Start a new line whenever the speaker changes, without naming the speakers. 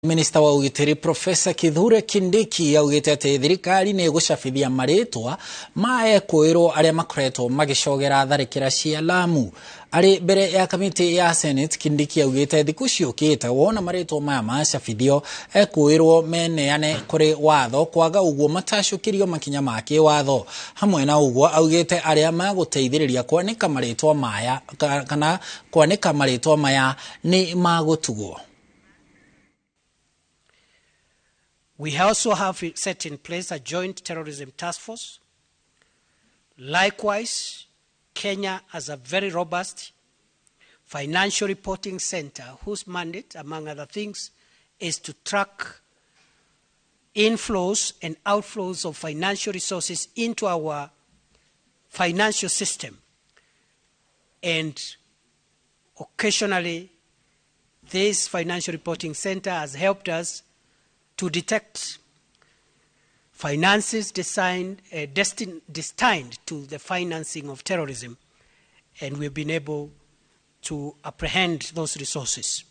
Minister wa ugitiri Professor Kindiki augite ati thirikari nĩgũcabithia marĩtwa ma ekũĩrwo arĩa makoretwo magĩcogera tharĩkĩra cia Lamu. Ari mbere ya kamiti ya Senate, Kindiki augite thiku ciũkĩte wona marĩtwa maya macabithio ekũĩrwo meneane kũrĩ watho kwaga ũguo matacũkĩrio makinya ma kĩwatho. Hamwe na ũguo augite arĩa magũteithĩrĩria kwanĩka marĩtwa maya kana kwanĩka marĩtwa maya nĩ magũtugwo.
We also have set in place a joint terrorism task force. Likewise, Kenya has a very robust financial reporting center whose mandate, among other things, is to track inflows and outflows of financial resources into our financial system. And occasionally, this financial reporting center has helped us to detect finances destined to the financing of terrorism, and we've been able to apprehend those resources.